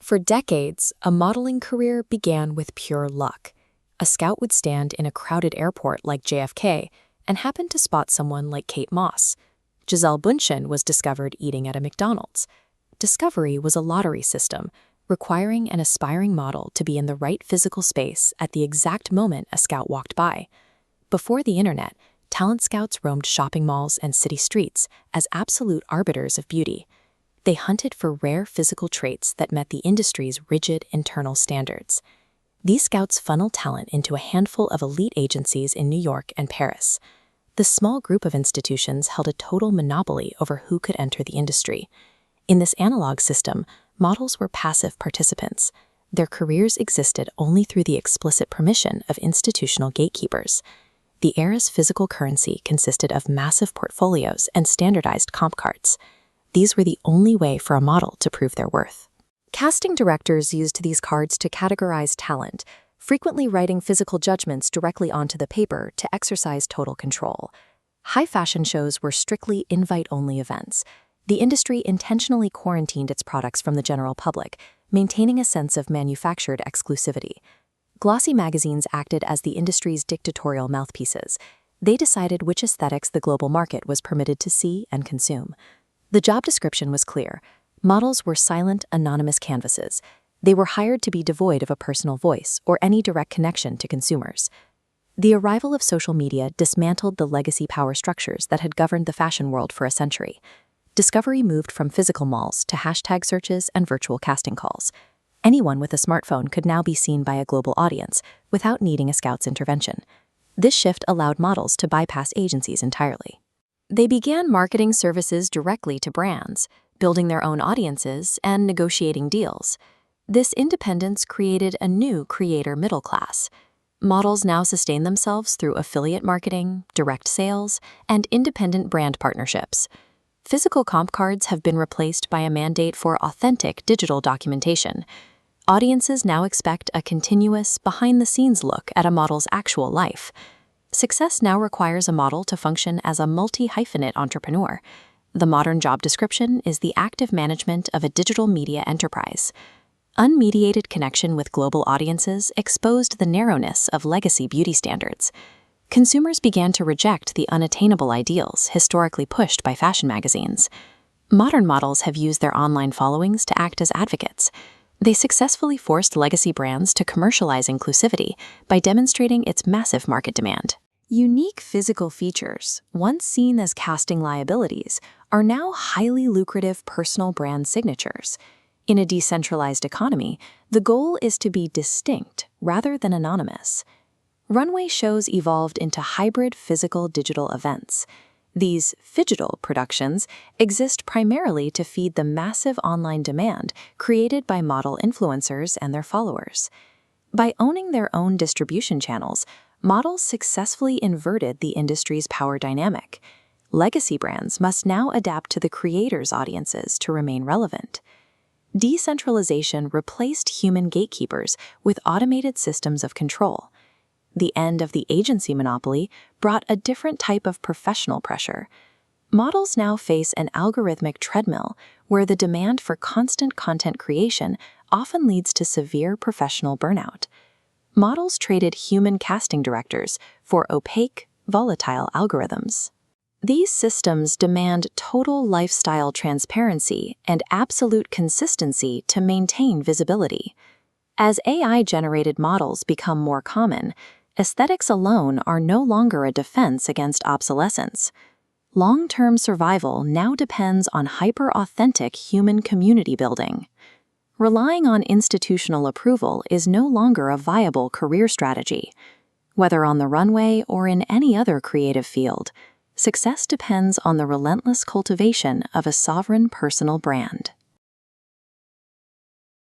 For decades, a modeling career began with pure luck. A scout would stand in a crowded airport like JFK and happen to spot someone like Kate Moss. Gisele Bündchen was discovered eating at a McDonald's. Discovery was a lottery system, requiring an aspiring model to be in the right physical space at the exact moment a scout walked by. Before the internet, talent scouts roamed shopping malls and city streets as absolute arbiters of beauty. They hunted for rare physical traits that met the industry's rigid internal standards. These scouts funneled talent into a handful of elite agencies in New York and Paris. The small group of institutions held a total monopoly over who could enter the industry. In this analog system, models were passive participants. Their careers existed only through the explicit permission of institutional gatekeepers. The era's physical currency consisted of massive portfolios and standardized comp cards. These were the only way for a model to prove their worth. Casting directors used these cards to categorize talent, frequently writing physical judgments directly onto the paper to exercise total control. High fashion shows were strictly invite-only events. The industry intentionally quarantined its products from the general public, maintaining a sense of manufactured exclusivity. Glossy magazines acted as the industry's dictatorial mouthpieces. They decided which aesthetics the global market was permitted to see and consume. The job description was clear. Models were silent, anonymous canvases. They were hired to be devoid of a personal voice or any direct connection to consumers. The arrival of social media dismantled the legacy power structures that had governed the fashion world for a century. Discovery moved from physical malls to hashtag searches and virtual casting calls. Anyone with a smartphone could now be seen by a global audience without needing a scout's intervention. This shift allowed models to bypass agencies entirely. They began marketing services directly to brands, building their own audiences and negotiating deals. This independence created a new creator middle class. Models now sustain themselves through affiliate marketing, direct sales, and independent brand partnerships. Physical comp cards have been replaced by a mandate for authentic digital documentation. Audiences now expect a continuous, behind-the-scenes look at a model's actual life. Success now requires a model to function as a multi-hyphenate entrepreneur. The modern job description is the active management of a digital media enterprise. Unmediated connection with global audiences exposed the narrowness of legacy beauty standards. Consumers began to reject the unattainable ideals historically pushed by fashion magazines. Modern models have used their online followings to act as advocates. They successfully forced legacy brands to commercialize inclusivity by demonstrating its massive market demand. Unique physical features, once seen as casting liabilities, are now highly lucrative personal brand signatures. In a decentralized economy, the goal is to be distinct rather than anonymous. Runway shows evolved into hybrid physical-digital events. These phygital productions exist primarily to feed the massive online demand created by model influencers and their followers. By owning their own distribution channels, models successfully inverted the industry's power dynamic. Legacy brands must now adapt to the creators' audiences to remain relevant. Decentralization replaced human gatekeepers with automated systems of control. The end of the agency monopoly brought a different type of professional pressure. Models now face an algorithmic treadmill where the demand for constant content creation often leads to severe professional burnout. Models traded human casting directors for opaque, volatile algorithms. These systems demand total lifestyle transparency and absolute consistency to maintain visibility. As AI-generated models become more common, aesthetics alone are no longer a defense against obsolescence. Long-term survival now depends on hyper-authentic human community building. Relying on institutional approval is no longer a viable career strategy. Whether on the runway or in any other creative field, success depends on the relentless cultivation of a sovereign personal brand.